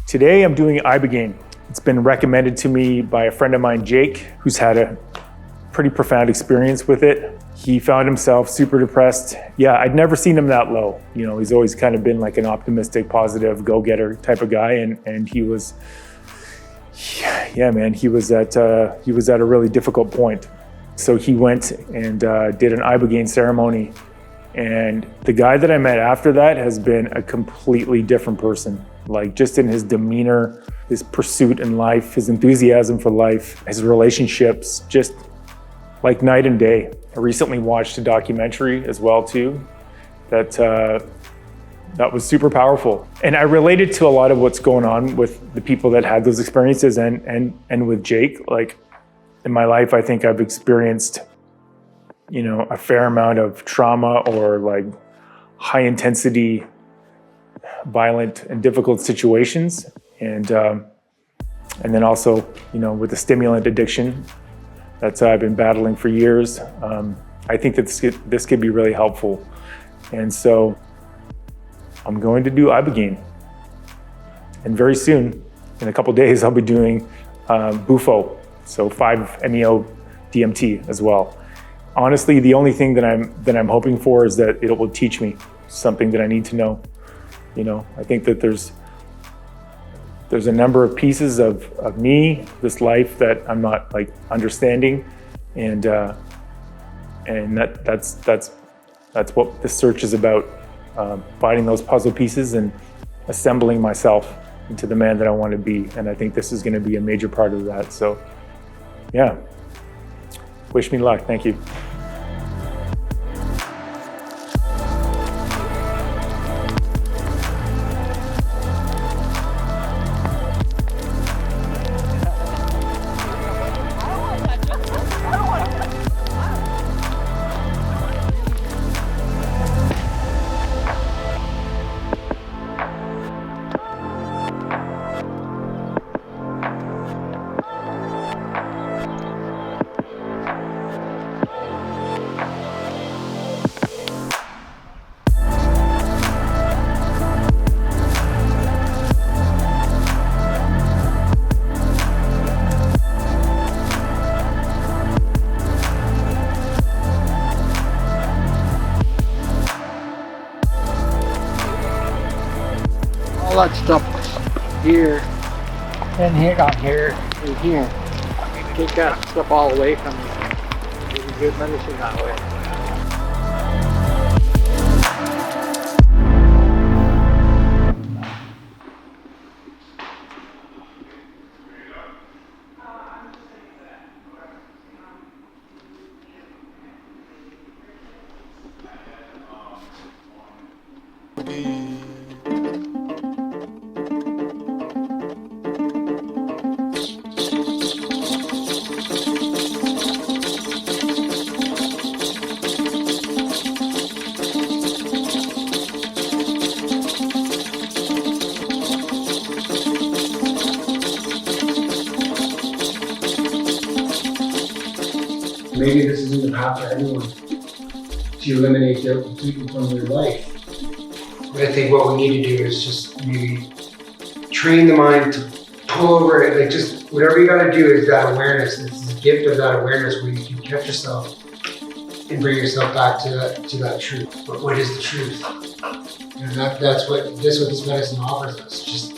Today I'm doing ibogaine. It's been recommended to me by a friend of mine, Jake, who's had a pretty profound experience with it. He found himself super depressed. Yeah, I'd never seen him that low. You know, he's always kind of been like an optimistic, positive, go-getter type of guy, and he was, yeah, man, he was at a really difficult point. So he went and did an ibogaine ceremony, and the guy that I met after that has been a completely different person. Like just in his demeanor, his pursuit in life, his enthusiasm for life, his relationships, just like night and day. I recently watched a documentary as well too, that was super powerful. And I related to a lot of what's going on with the people that had those experiences and with Jake. Like in my life, I think I've experienced, you know, a fair amount of trauma or like high intensity, violent and difficult situations. And then also, you know, with the stimulant addiction that I've been battling for years, I think that this could be really helpful. And so I'm going to do ibogaine. And very soon, in a couple days, I'll be doing Bufo, so 5-MeO-DMT as well. Honestly, the only thing that I'm hoping for is that it will teach me something that I need to know. You know, I think that there's a number of pieces of me, this life that I'm not like understanding, and that's what this search is about, finding those puzzle pieces and assembling myself into the man that I want to be. And I think this is going to be a major part of that. So, yeah, wish me luck. Thank you. All that stuff here and here, not here, and here. Take that stuff all away from you. Give you good medicine that way. Maybe this isn't the path for everyone, to eliminate guilt completely from their life. But I think what we need to do is just maybe train the mind to pull over it, like just whatever you gotta do is that awareness. It's the gift of that awareness where you can catch yourself and bring yourself back to that truth. But what is the truth? And that's what this medicine offers us. Just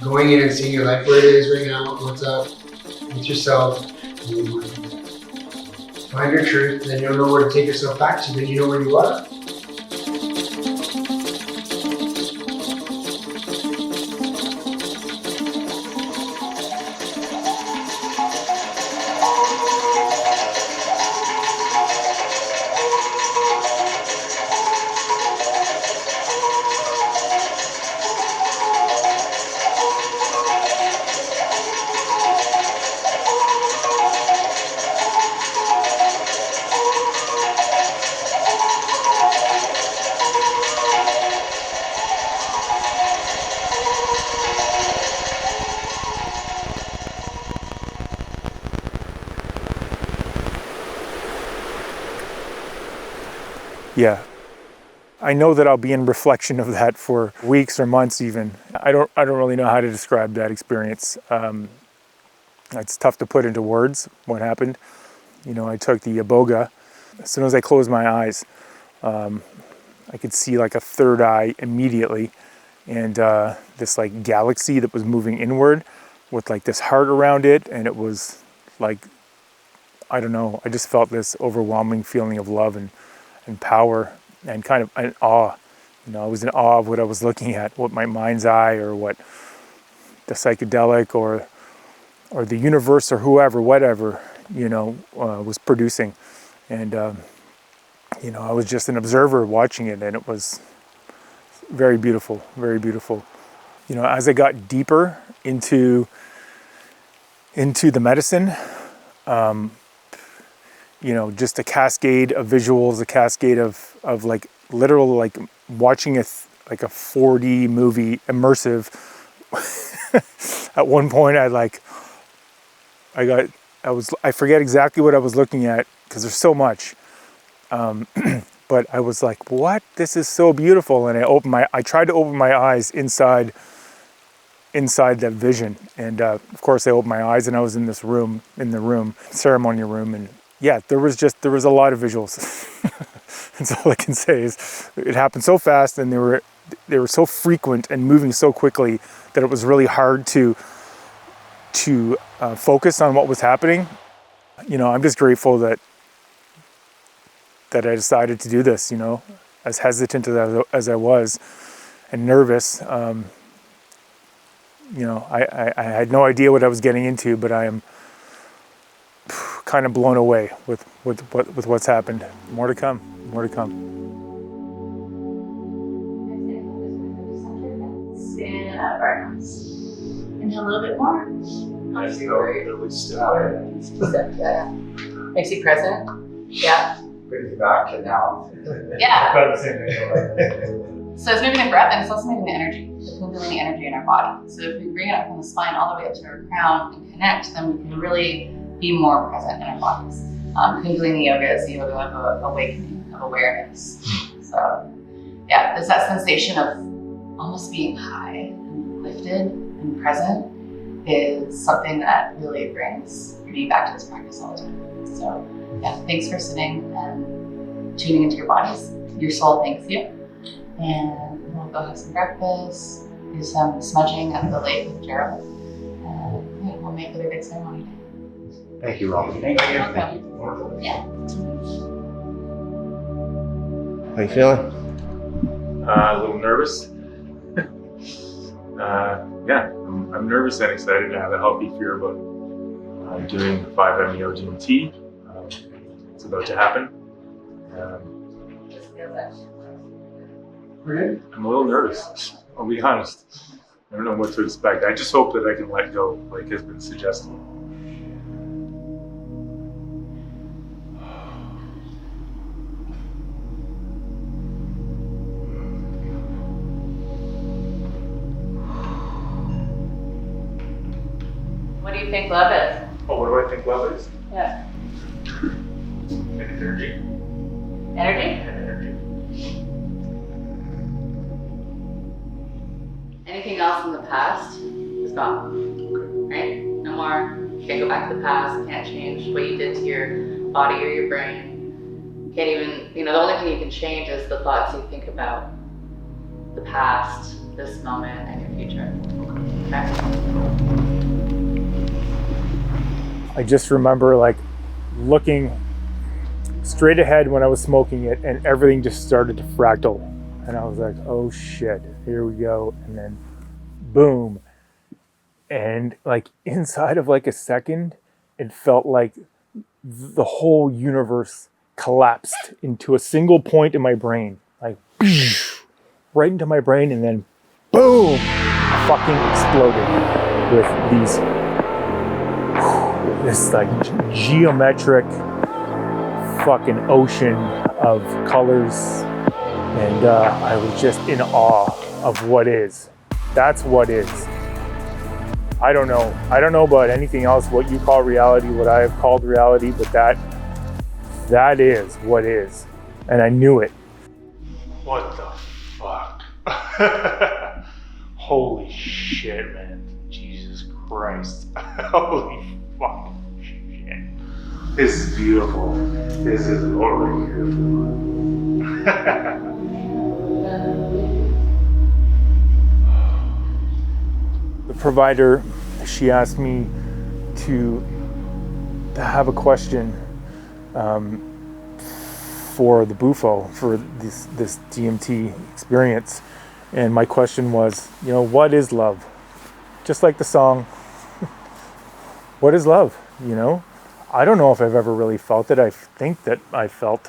going in and seeing your life where it is right now, what's up with yourself, and then going from there. Find your truth, then you'll know where to take yourself back to, then you know where you are. Yeah, I know that I'll be in reflection of that for weeks or months even. I don't really know how to describe that experience. It's tough to put into words what happened. You know, I took the iboga. As soon as I closed my eyes, I could see like a third eye immediately, and this like galaxy that was moving inward with like this heart around it, and it was like, I don't know, I just felt this overwhelming feeling of love and power and kind of an awe. You know, I was in awe of what I was looking at, what my mind's eye or what the psychedelic or the universe or whoever, whatever, you know, was producing. And, you know, I was just an observer watching it, and it was very beautiful, very beautiful. You know, as I got deeper into the medicine, you know, just a cascade of visuals, a cascade of like literal, like watching like a 4D movie, immersive. At one point I forget exactly what I was looking at because there's so much. But I was like, what? This is so beautiful. And I tried to open my eyes inside that vision. And of course I opened my eyes and I was in the ceremony room. And yeah, there was a lot of visuals. That's all I can say is it happened so fast, and they were so frequent and moving so quickly that it was really hard to focus on what was happening. You know, I'm just grateful that I decided to do this, you know, as hesitant as I was and nervous. You know, I had no idea what I was getting into, but I am kind of blown away with what's happened. More to come, more to come. In out of our nose. Inhale a little bit more. Yeah. Makes you present. Yeah. Bring you back to now. Yeah. So it's moving the breath, and it's also moving the energy, the kundalini energy in our body. So if we bring it up from the spine all the way up to our crown and connect, then we can really be more present in our bodies. Kundalini yoga is the yoga of awakening, of awareness. So yeah, there's that sensation of almost being high and lifted and present is something that really brings me back to this practice all the time. So yeah, thanks for sitting and tuning into your bodies. Your soul thanks you. And we'll go have some breakfast, do some smudging at the lake with Gerald, and yeah, we'll make it a good ceremony day. Thank you, Robin. Thank you. Welcome. Yeah. How you feeling? A little nervous. Yeah, I'm nervous and excited. I have a healthy fear about doing 5-MeO DMT. It's about to happen. I'm a little nervous, I'll be honest. I don't know what to expect. I just hope that I can let go, like has been suggested. What do you think love is? Oh, what do I think love is? Yeah. Energy. Energy? Energy. Anything else in the past is gone. Right? No more. You can't go back to the past. Can't change what you did to your body or your brain. Can't even, the only thing you can change is the thoughts you think about the past, this moment, and your future. Okay? I just remember like looking straight ahead when I was smoking it, and everything just started to fractal. And I was like, oh shit, here we go. And then boom. And like inside of like a second, it felt like the whole universe collapsed into a single point in my brain. Like right into my brain, and then boom, fucking exploded with this like geometric fucking ocean of colors. And I was just in awe of what is. That's what is. I don't know about anything else, what you call reality, what I have called reality, but that is what is. And I knew it. What the fuck? Holy shit, man. Jesus Christ. Holy fucking shit. This is beautiful. This is totally beautiful. The provider, she asked me to have a question for the Bufo, for this DMT experience. And my question was, what is love? Just like the song, what is love? I don't know if I've ever really felt it. I think that I felt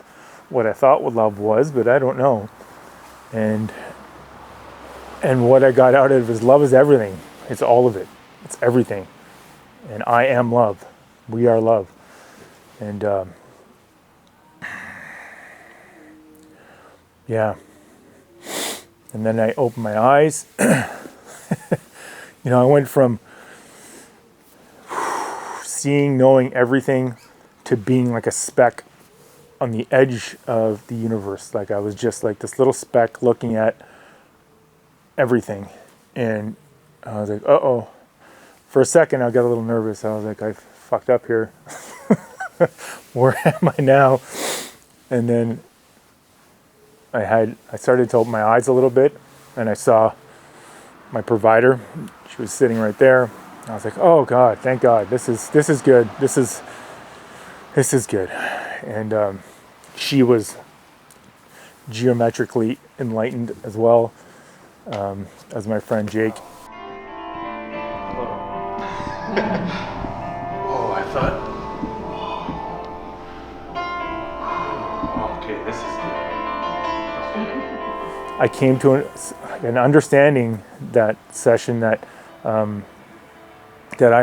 what I thought what love was, but I don't know. And what I got out of it is love is everything. It's all of it. It's everything. And I am love. We are love. And yeah. And then I opened my eyes. I went from seeing, knowing everything to being like a speck on the edge of the universe. Like I was just like this little speck looking at everything. And I was like, uh-oh. For a second, I got a little nervous. I was like, I fucked up here. Where am I now? And then I started to open my eyes a little bit, and I saw my provider. She was sitting right there. I was like, oh God, thank God. This is good. This is good. And she was geometrically enlightened as well, as my friend Jake. Oh, I thought. Okay, this is good. I came to an understanding that session that I'm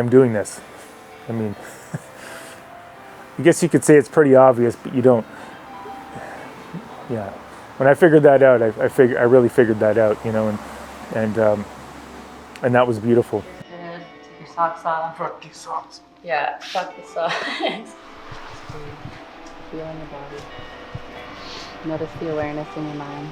doing this. I mean, I guess you could say it's pretty obvious, but you don't. Yeah, when I figured that out, I really figured that out, and that was beautiful. Take your socks off. Fuck these socks. Yeah, fuck the socks. Feel in your body. Notice the awareness in your mind.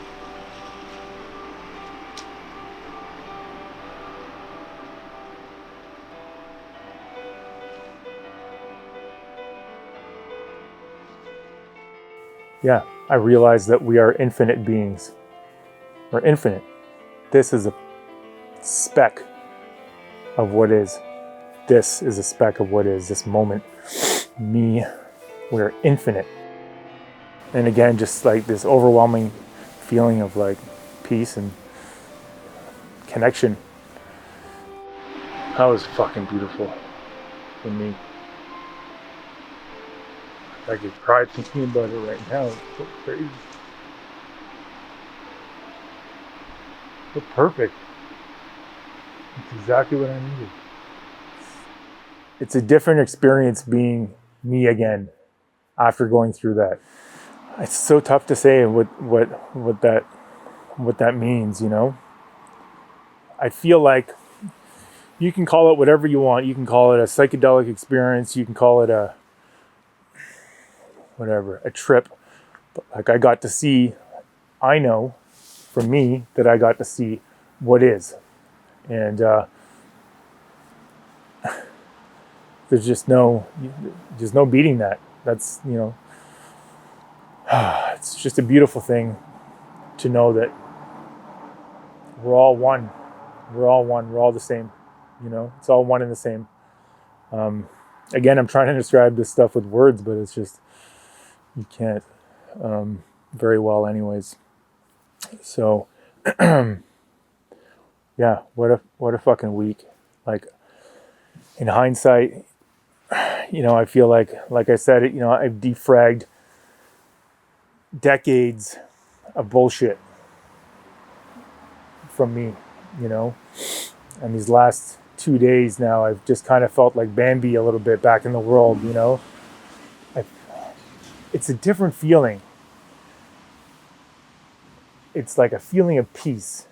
Yeah, I realized that we are infinite beings. We're infinite. This is a speck of what is. This is a speck of what is. This moment, me, we're infinite. And again, just like this overwhelming feeling of like peace and connection. That was fucking beautiful for me. I could cry thinking about it right now. It's so crazy. So perfect. It's exactly what I needed. It's a different experience being me again after going through that. It's so tough to say what that means, I feel like you can call it whatever you want. You can call it a psychedelic experience. You can call it a trip. But like I know from me that I got to see what is. And there's just no beating that. That's, it's just a beautiful thing to know that we're all one. We're all one. We're all the same. It's all one and the same. Again, I'm trying to describe this stuff with words, but it's just, you can't very well anyways. So, yeah, what a fucking week. Like, in hindsight, I feel like I said it, I've defragged decades of bullshit from me, and these last 2 days now, I've just kind of felt like Bambi a little bit back in the world, it's a different feeling. It's like a feeling of peace,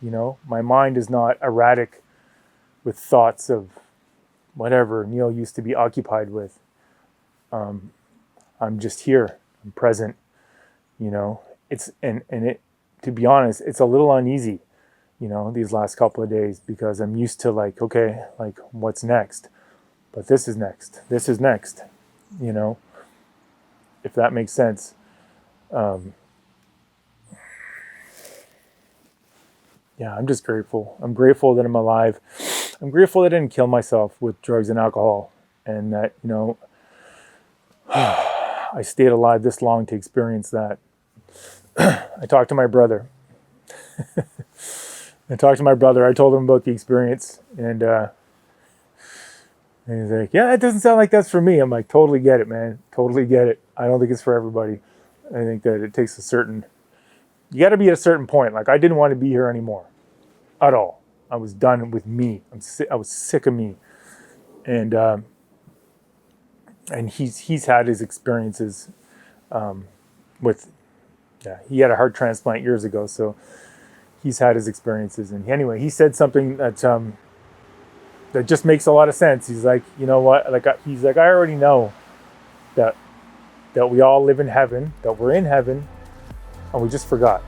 my mind is not erratic with thoughts of whatever Neil used to be occupied with. I'm just here. I'm present. It's and to be honest, it's a little uneasy, these last couple of days, because I'm used to like, okay, like what's next? But this is next, if that makes sense. Yeah, I'm just grateful. I'm grateful that I'm alive. I'm grateful that I didn't kill myself with drugs and alcohol, and that, I stayed alive this long to experience that. I talked to my brother. I told him about the experience, and he's like, yeah, it doesn't sound like that's for me. I'm like, totally get it, man. Totally get it. I don't think it's for everybody. I think that it takes you got to be at a certain point. Like, I didn't want to be here anymore at all. I was done with me. I was sick of me. And he's had his experiences he had a heart transplant years ago, so he's had his experiences. And anyway, he said something that just makes a lot of sense. He's like, you know what? Like, he's like, I already know that we all live in heaven, that we're in heaven, and we just forgot.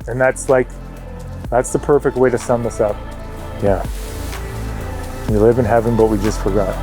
And that's the perfect way to sum this up. Yeah. We live in heaven, but we just forgot.